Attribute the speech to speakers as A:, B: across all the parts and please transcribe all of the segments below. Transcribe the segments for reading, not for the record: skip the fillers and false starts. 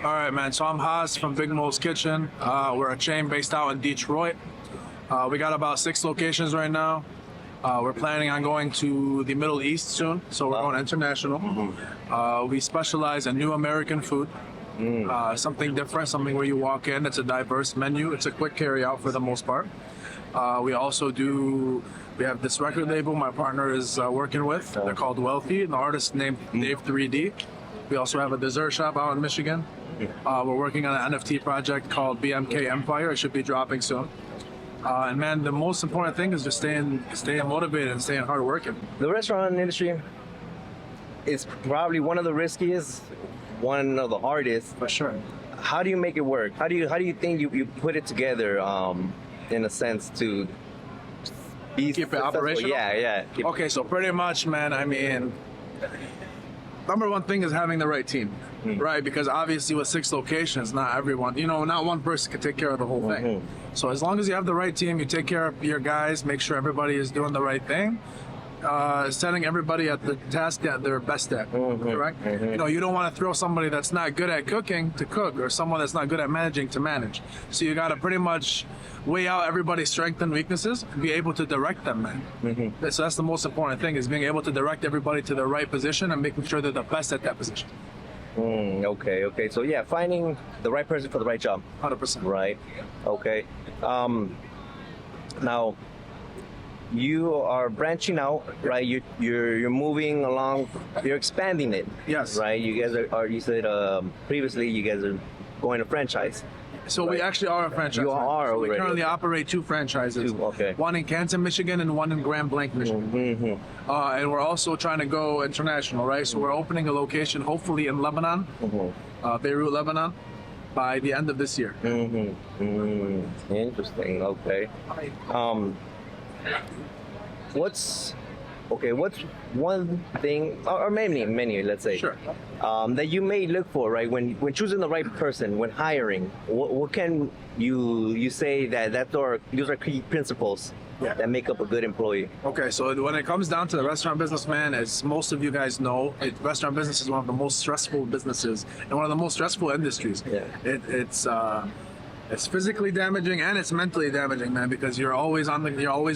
A: All right, man. So I'm Hass from Big Moes Kitchen. We're a chain based out in Detroit. We got about 6 locations right now. We're planning on going to the Middle East soon, so we're going international. We specialize in new American food. Something different, something where you walk in, it's a diverse menu. It's a quick carry out for the most part. We also we have this record label my partner is working with. They're called Wealthy, and the artist named Dave 3D. We also have a dessert shop out in Michigan. We're working on an NFT project called BMK Empire. It should be dropping soon. And man, the most important thing is just staying motivated and staying hardworking.
B: The restaurant industry is probably one of the riskiest, one of the hardest.
A: For sure.
B: How do you make it work? How do you think you put it together in a sense to be
A: Keep it operational?
B: Yeah.
A: Okay, so pretty much, man, I mean, number one thing is having the right team, right? Because obviously with 6 locations, not everyone, not one person can take care of the whole thing. So as long as you have the right team, you take care of your guys, make sure everybody is doing the right thing, setting everybody at the task that they're best at, correct? You don't want to throw somebody that's not good at cooking to cook, or someone that's not good at managing to manage. So you got to pretty much weigh out everybody's strengths and weaknesses and be able to direct them, man. So that's the most important thing, is being able to direct everybody to the right position and making sure they're the best at that position.
B: Okay. So yeah, finding the right person for the right job.
A: 100%.
B: Right. Okay. Now you are branching out, right? You're moving along. You're expanding it.
A: Yes.
B: Right. You guys are. You said previously you guys are going to franchise.
A: So we actually are a franchise.
B: You are
A: so
B: already.
A: We currently operate 2 franchises.
B: 2, okay.
A: One in Canton, Michigan, and one in Grand Blanc, Michigan. And we're also trying to go international, right? So we're opening a location, hopefully in Lebanon, Beirut, Lebanon, by the end of this year.
B: Interesting. Okay. What's one thing, or many, let's say,
A: Sure.
B: That you may look for, right, when choosing the right person, when hiring? What can you say those are key principles that make up a good employee?
A: Okay, so when it comes down to the restaurant business, man, as most of you guys know, restaurant business is one of the most stressful businesses and one of the most stressful industries.
B: Yeah.
A: It's physically damaging and it's mentally damaging, man, because you're always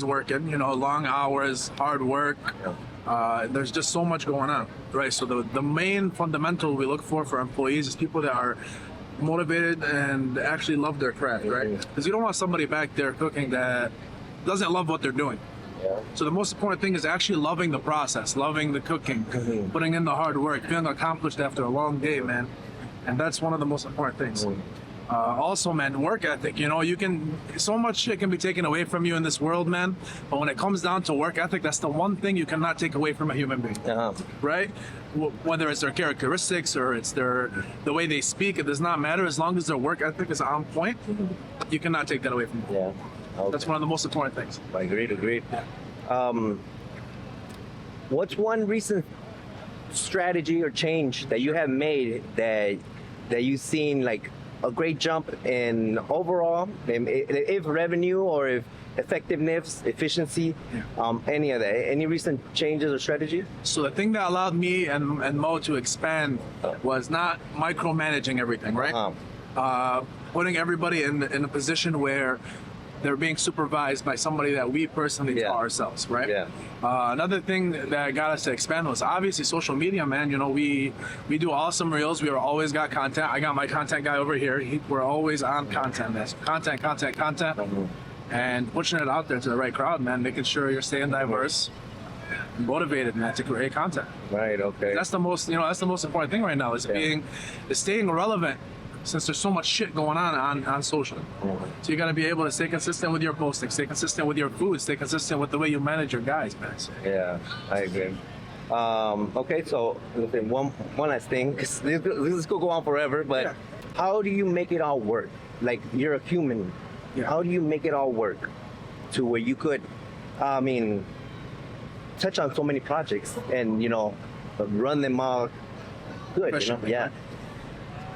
A: working, long hours, hard work. There's just so much going on, right? So the main fundamental we look for employees is people that are motivated and actually love their craft, right? Because you don't want somebody back there cooking that doesn't love what they're doing. So the most important thing is actually loving the process, loving the cooking, putting in the hard work, feeling accomplished after a long day, man. And that's one of the most important things. Also, man, work ethic. So much shit can be taken away from you in this world, man. But when it comes down to work ethic, that's the one thing you cannot take away from a human being, right? Whether it's their characteristics or it's the way they speak, it does not matter. As long as their work ethic is on point, you cannot take that away from them.
B: Yeah. Okay.
A: That's one of the most important things.
B: Agreed. What's one recent strategy or change that you have made that you've seen like a great jump in overall, if revenue or if effectiveness, efficiency, any of that? Any recent changes or strategy?
A: So the thing that allowed me and Mo to expand was not micromanaging everything, right? Putting everybody in a position where they're being supervised by somebody that we personally taught ourselves, right?
B: Yeah.
A: Another thing that got us to expand was obviously social media, man. We do awesome reels. We always got content. I got my content guy over here. We're always on content, man. So content. And pushing it out there to the right crowd, man. Making sure you're staying diverse, motivated, man, to create content.
B: Right. Okay.
A: That's the most important thing right now is staying relevant. Since there's so much shit going on social. So you got to be able to stay consistent with your posting, stay consistent with your food, stay consistent with the way you manage your guys, man.
B: Yeah, I agree. Okay, so one last thing, because this could go on forever, but how do you make it all work? Like, you're a human. How do you make it all work to where you could, touch on so many projects and, run them all good, Yeah.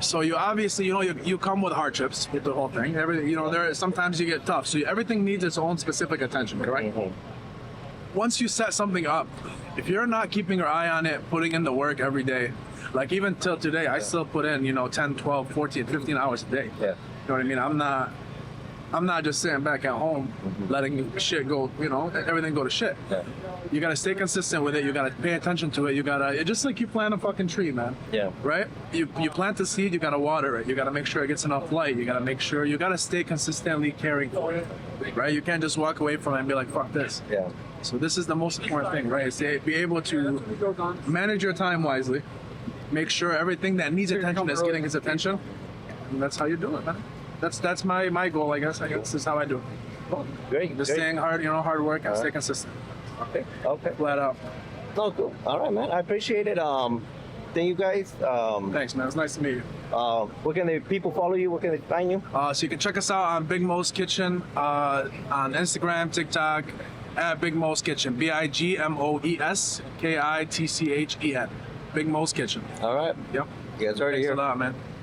A: So you obviously, you come with hardships with the whole thing. Everything, sometimes you get tough. So everything needs its own specific attention, correct? Once you set something up, if you're not keeping your eye on it, putting in the work every day, Like even till today, I still put in, 10, 12, 14, 15 hours a day.
B: Yeah.
A: You know what I mean? I'm not just sitting back at home letting shit go, everything go to shit.
B: Yeah.
A: You gotta stay consistent with it. You gotta pay attention to it. It's just like you plant a fucking tree, man.
B: Yeah.
A: Right? You plant the seed, you gotta water it. You gotta make sure it gets enough light. You gotta stay consistently caring for it. Right? You can't just walk away from it and be like, fuck this.
B: Yeah.
A: So this is the most important thing, right? Is to be able to manage your time wisely, make sure everything that needs attention is getting its attention, and that's how you do it, man. That's my goal, I guess. This is how I do it.
B: Great.
A: Just staying hard work and stay consistent.
B: Okay. Okay.
A: Flat out.
B: No, cool. All right, man. I appreciate it. Thank you guys.
A: Thanks, man. It's nice to meet you.
B: Where can the people follow you? Where can they find you?
A: So you can check us out on Big Moes Kitchen on Instagram, TikTok, at Big Moes Kitchen. BigMoes Kitchen. Big Moes Kitchen.
B: All right.
A: Yep.
B: You guys heard it
A: Thanks
B: here.
A: a lot, man.